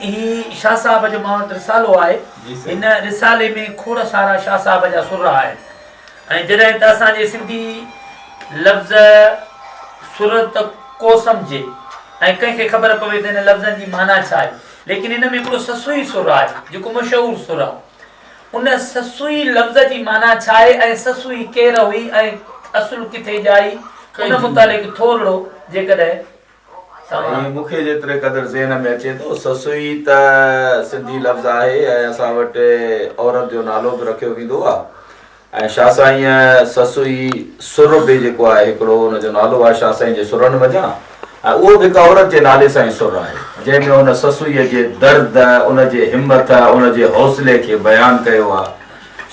ही शाह साहब जो मां वटि रिसालो आहे। इन रिसाले में खोड़ सारा शाह साहब जा सुर आहिनि ऐं जॾहिं त असांजे सिंधी लफ़्ज़ सुर त को सम्झे ऐं कंहिंखे ख़बर पवे त हिन लफ़्ज़नि जी माना छा आहे, लेकिन इन में हिकिड़ो ससुई सुर आहे जेको मशहूरु सुर आहे। उन ससुई लफ़्ज़ जी माना छा आहे ऐं ससुई केरु हुई ऐं असुल किथे जाई, उन मुतालिक़ थोरो जेकॾहिं मूंखे जेतिरे क़दुरु ज़हन में अचे थो, ससुई त सिंधी लफ़्ज़ आहे ऐं असां वटि औरत जो नालो बि रखियो वेंदो आहे ऐं शाह साईं ससुई सुर बि जेको आहे हिकिड़ो हुनजो नालो आहे शाह साईं जे सुरनि वञा ऐं उहो बि हिकु औरत जे नाले सां ई सुर आहे, जंहिंमें हुन ससुईअ जे दर्द, उनजे हिमत, उनजे हौसले खे बयानु कयो आहे।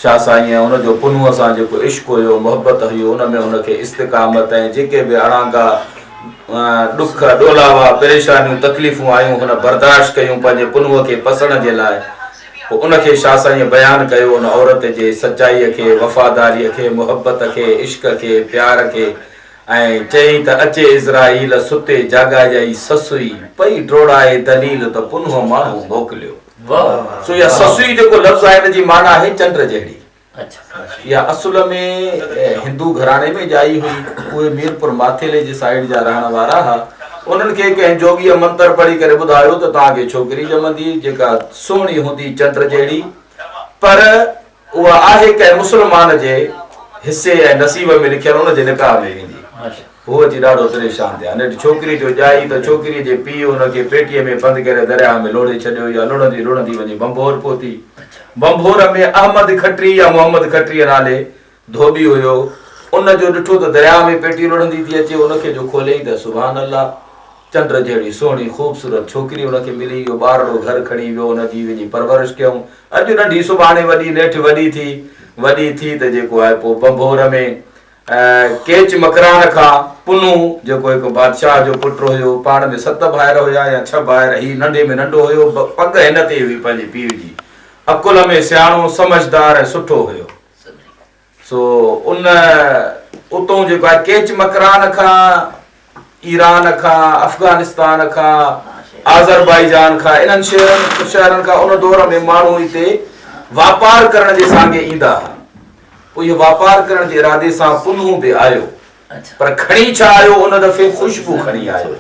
शाह साईं हुनजो पुनूअ सां जेको इश्क़ हुयो, मुहबत हुई, हुन में हुनखे इस्तिक़ामत ऐं जेके बि अणांगा ॾुख ॾोलावा परेशानियूं तकलीफ़ूं आयूं हुन बर्दाश्त कयूं पंहिंजे पुनूअ खे पसण जे लाइ। पोइ उनखे शाह साईं बयानु कयो उन औरत जे सचाईअ खे, वफ़ादारीअ खे, मुहबत खे, इश्क़ खे, प्यार खे ऐं चई त अचे इज़राइल सुते जाॻाई ससुई पई ड्रोड़ाए दलील त पुनूअ माण्हू मोकिलियो। सो इहा ससुई जेको लफ़्ज़ आहे हिन जी माना आहे चंड जहिड़ी। या असुल में हिंदू घराने में जाई हुई, उहे मीरपुर माथेले जी साइड जा रहण वारा हा। उन्हनि खे कंहिं जोगीअ मंत्र पढ़ी करे ॿुधायो त तव्हांखे छोकिरी ॼमंदी जेका सुहिणी हूंदी चंड जहिड़ी, पर उहा आहे कंहिं मुस्लमान जे हिसे ऐं नसीब में लिखियल हुनजे निकाह में वेंदी। उहो अची ॾाढो परेशान थिया। अने छोकिरी जो ॼाई त छोकिरीअ जे पीउ हुनखे पेटीअ में बंदि करे दरिया में लोड़े छॾियो या लुड़ंदी लुड़ंदी वञी बंभोर पहुती। बंभोर में अहमद खटरी या मोहम्मद खटरीअ नाले धोबी हुयो, उनजो ॾिठो त दरिया में पेटी लुड़ंदी थी अचे, उनखे जो खोलियईं त सुभान अल्लाह चंड जहिड़ी सुहिणी ख़ूबसूरत छोकिरी उनखे मिली। इहो ॿारड़ो घर खणी वियो, उनजी वञी परवरिश कयूं। अॼु नंढी सुभाणे वॾी, नेठि वॾी थी त जेको आहे पोइ बंभोर में केच मकरान खां पुनू जेको हिकु बादशाह जो पुटु हुयो, पाण में 7 भाइर हुया या 6 भाइर, ही नंढे में नंढो हुयो, पग हिन ते हुई पंहिंजे पीउ जी, अकुल में सियाणो, समझदार ऐं सुठो हुयो। सो उतो जेको आहे केच मकरान खां, ईरान खां, अफगानिस्तान खां, आज़रबाईजान खां, इन्हनि शहरनि खां उन दौर में माण्हू हिते वापार करण जे सांगे ईंदा हुआ। इहो वापार करण जे इरादे सां पुनू बि आयो, पर खणी छा आयो, उन दफ़े ख़ुशबू खणी आयो,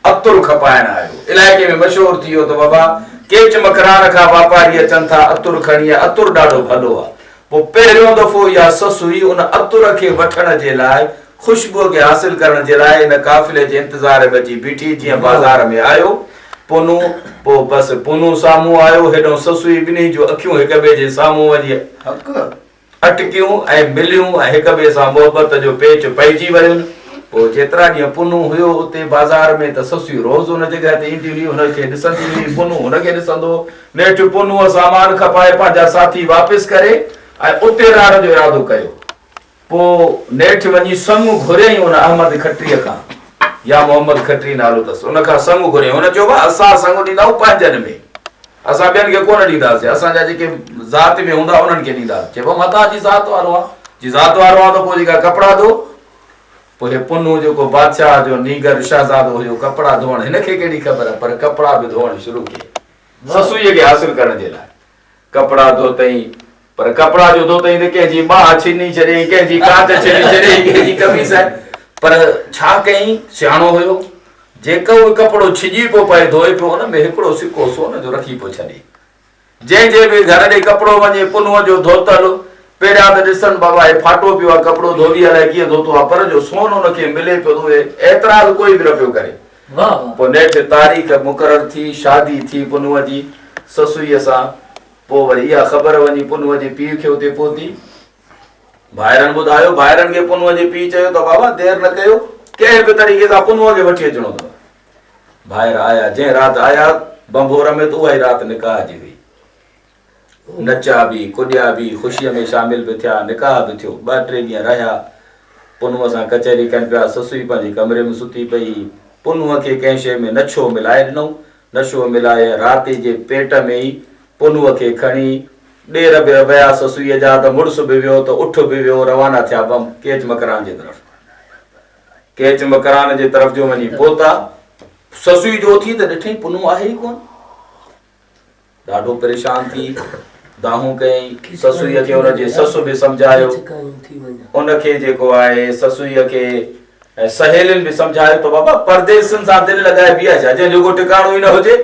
अतुर खपाइण आयो। इलाइक़े में मशहूरु थी वियो त बाबा केच मकरान खां वापारी अचनि था अतुर खणी, अतुर ॾाढो भलो आहे। पोइ पहिरियों दफ़ो इहा ससु हुई उन अतुर खे वठण जे लाइ, ख़ुशबूअ खे हासिल करण जे लाइ इन काफ़िले जे इंतज़ार में अची बीठी। जीअं बाज़ार में आयो पुनू, पोइ बसि पुनू साम्हूं आयो, हेॾो ससुई ॿिन्ही जो अखियूं हिक ॿिए जे साम्हूं वञी अटकियूं ऐं मिलियूं ऐं हिक ॿिए सां मुहबत जो पेच पइजी वियुनि। पोइ जेतिरा ॾींहं पुनू हुयो उते बाज़ार में त ससुई रोज़ हुन जॻह ते ईंदी हुई, हुनखे ॾिसंदी हुई, पुनू हुनखे ॾिसंदो। नेठि पुनूअ सामान खपाए पंहिंजा साथी वापसि करे ऐं उते रहण जो इरादो कयो। पोइ नेठि वञी संग घुरियईं उन अहमद खटरीअ खां, या मोहम्मद खटरी नालो अथसि, उनखां संग घुरियईं। हुन चयो असां संग ॾींदाऊं पंहिंजनि में, असां ॿियनि खे कोन ॾींदासीं, असांजा जेके ज़ात में हूंदा उन्हनि खे ॾींदासीं। चइबो मतां जी ज़ात वारो आहे, जी ज़ात वारो आहे त पोइ जेका कपिड़ा धो। पोइ हे पुनू जेको बादशाह जो नीगर शहज़ादो हुयो, कपिड़ा धोअण हिनखे कहिड़ी ख़बर आहे, पर कपिड़ा बि धोअण शुरू कई ससुईअ खे हासिल करण जे लाइ। कपिड़ा धोतई, पर कपिड़ा जो धोतई त कंहिंजी बाह छिनी छॾियईं, कंहिंजी कांच छिनी छॾियईं, कंहिंजी कमीस, पर छा कयईं, सियाणो हुयो। जेको कपिड़ो छिॼी पियो पए धोए पियो, हुन में हिकिड़ो सिको सोन जो रखी पियो छॾे। जंहिंजे बि घर ॾे कपिड़ो वञे पुनूअ जो धोतल, पहिरियां त ॾिसनि बाबा हे फाटो पियो आहे कपिड़ो, धोबी अलाए कीअं धोतो आहे, पर जो सोन हुनखे मिले पियो धोए, एतिराज़ कोई बि न पियो करे। पोइ नेठि तारीख़ मुक़ररु थी, शादी थी पुनूअ जी ससुईअ सां। पोइ वरी इहा ख़बर वञी पुनूअ जे पीउ खे उते पहुती। भाइरनि ॿुधायो, भाइरनि खे पुनूअ जे पीउ चयो त बाबा देरि न कयो, कंहिं बि तरीक़े सां पुनूअ खे वठी अचिणो अथव। भाइर आया, जंहिं राति आया बंभोर में त उहा ई राति निकाह जी हुई। नचा बि, कुॾिया बि, ख़ुशीअ में शामिल बि थिया, निकाह बि थियो। 2-3 ॾींहं रहिया, पुनूअ सां कचहरी कनि पिया। ससुई पंहिंजे कमरे में सुती पई, पुनूअ खे कंहिं शइ में नशो मिलाए ॾिनऊं। नशो मिलाए राति जे पेट में ई पुनूअ खे खणी ॾेर बि विया ससुईअ जा, त मुड़ुसु बि वियो त उठ बि वियो, रवाना थिया केच मकरान जे तरफ़। केच मकरान जे तरफ़ जो वञी पहुता। ससुई जो थी त ॾिठई पुनू आहे ई कोन। ॾाढो परेशान थी दाहूं कयईं ससुईअ खे हुनजे ससु बि सम्झायो उनखे जेको आहे ससुईअ खे ऐं सहेलियुनि बि सम्झायो त बाबा परदेसनि सां दिलि लॻाए बीह छा जंहिंजो को टिकाणो ई न हुजे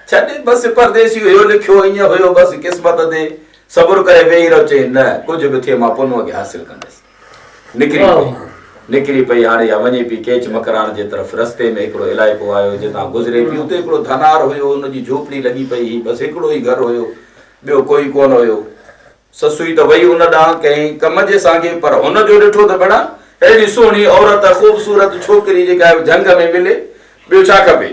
छॾ बसि परदेसी हुयो लिखियो ईअं हुयो बसि क़िस्मत ते सब्र करे वेही रहो चई न कुझु बि थिए मां पुनूअ खे हासिल कंदसि निकिरी पई हाणे या वञे पई केच मकरान जे तरफ़ रस्ते में हिकिड़ो इलाइक़ो आयो जितां गुज़रे पई उते हिकिड़ो धनार हुयो हुनजी झोपड़ी लॻी पई बसि हिकिड़ो ई घर हुयो ॿियो कोई कोन हुयो ससुई त वई हुन ॾांहुं कंहिं कम जे साॻे पर हुनजो ॾिठो त भेण अहिड़ी सुहिणी औरत ख़ूबसूरत छोकिरी जेका झंग में मिले ॿियो छा खपे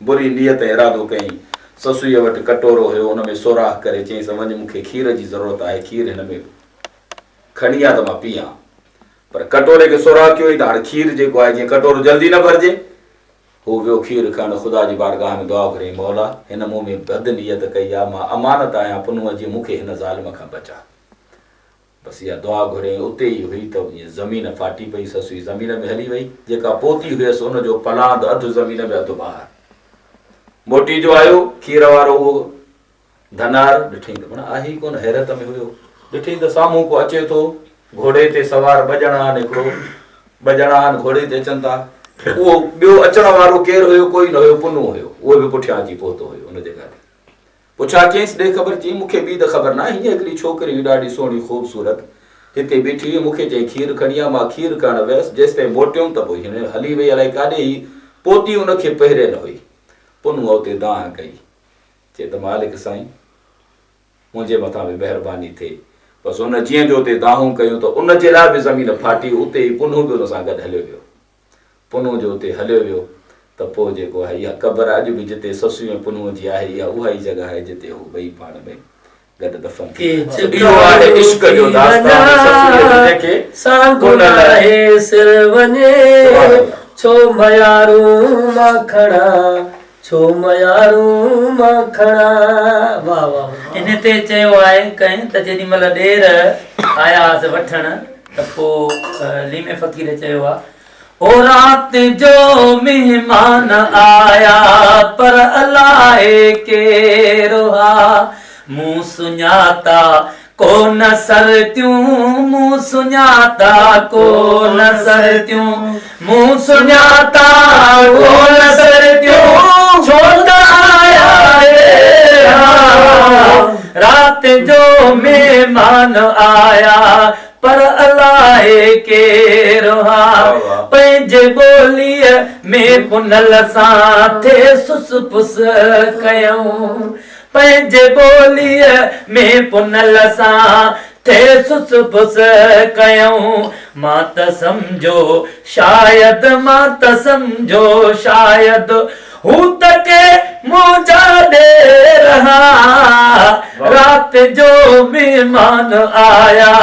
बुरी नियत इरादो कयईं ससुईअ वटि कटोरो हुयो हुनमें सोराख करे चयईंसि वञ मूंखे खीर जी ज़रूरत आहे खीर हिन में खणी आ त मां पीआं पर कटोरे खे सोराख कयो ई त हाणे खीर जेको आहे जीअं कटोरो जल्दी न भरिजे हू वियो खीर खणणु ख़ुदा जी बारगाह में दुआ घुरई मौला हिन मूं में बद नियत कई आहे मां अमानत आहियां पुनूअ जी मूंखे हिन ज़ालिम खां बचा बसि इहा दुआ घुरई उते ई हुई त ज़मीन फाटी पई ससुई ज़मीन में हली वई जेका पोती हुयसि हुनजो पलांद अधु ज़मीन में अधु ॿाहिरि मोटी जो आयो खीर वारो उहो धनार ॾिठईं त माना आहे ई कोन हैरत में हुयो ॾिठईं त साम्हूं को अचे थो घोड़े ते सवार ॿ ॼणा आहिनि हिकिड़ो ॿ ॼणा आहिनि घोड़े ते अचनि था उहो ॿियो अचण वारो केरु हुयो कोई न हुयो पुनू हुयो उहो बि पुठियां अची पहुतो हुयो हुनजे घर पुछा चयईंसि ॾे ख़बर चई मूंखे ॿी त ख़बर न आहे हीअं हिकिड़ी छोकिरी हुई ॾाढी सुहिणी ख़ूबसूरत हिते बीठी हुई मूंखे चई खीर खणी आ मां खीर करणु वियसि जेसि ताईं मोटियुमि त पोइ हिन हली वई अलाए काॾे ई पोती हुनखे पहिरे न हुई पुनूअ उते दाह कई चए त मालिक साईं मुंहिंजे मथां बि महिरबानी थिए बसि हुन जीअं जो उते दाहूं कयूं त उनजे लाइ बि ज़मीन फाटी उते ई पुनू बि हुन सां गॾु हलियो वियो पुनू जो उते हलियो वियो त पोइ जेको आहे इहा क़बर अॼु बि जिते ससु ऐं पुनूअ जी आहे इहा उहा ई जॻह आहे जिते हू ॿई पाण में गॾु दफ़न थी इहो आहे इश्क जो दास्तान ससुअ जंहिंखे कोन आहे सिर वञे छो मयारू मां खणा छो मयारू मां खणा वाह वाह इन ते चयो आहे कहीं त जेॾी महिल ॾेर आयासीं वठण त पोइ लीमे फ़क़ीर चयो आहे ओ रात जो मेहमान आया पर अलाए केरो हा मूं सुञाता कोन सरतियूं मूं सुञाता कोन सरतियूं मूं सुञाता कोन सरतियूं छो त आया रात जो मेहमान आया पर अलाए केरो हा पंहिंजे ॿोलीअ में पुनल सां थे सुस पुस कयूं पंहिंजे ॿोलीअ में पुनल सां थे सुस पुस कयूं मां त सम्झो शायदि मां त सम्झो शायदि हू त के मुंहिंजा ॾेर रात जो मेहमान आया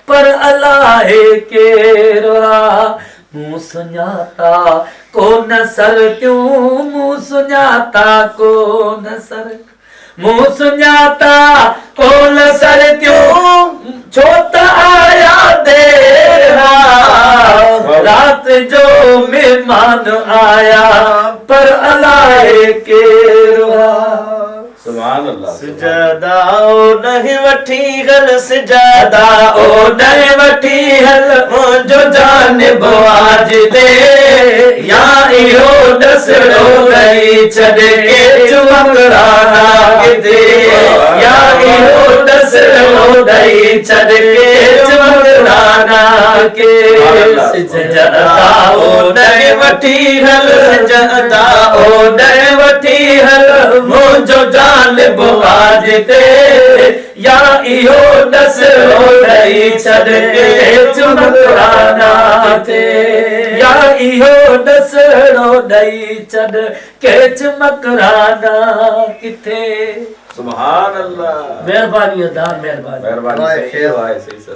पर अलाए केरो मूं सुञाता कोन सरतियूं मूं सुञाता कोन सर मूं सुञाता कोन सरतियूं छो त आया देर रात जो मेहमान आया पर अलाए केरो सुभान अल्लाह सजदा ओ नहीं वठी हल सजदा ओ नहीं वठी हल मुंहिंजो जानिब आज दे या इहो दसड़ो नहीं छॾ के चुमकराना किथे या इहो दसड़ो नहीं छॾ के चुमकराना के सजदा ओ नहीं वठी हल सजदा ओ नहीं वठी हल मुंहिंजो जानिब आज ते या इहो दसड़ो नहीं छॾ के चुमकराना थे या इहो दसड़ो नहीं छॾ के चुमकराना किथे सुभान अल्लाह महिरबानी अदा महिरबानी महिरबानी सही आहे सही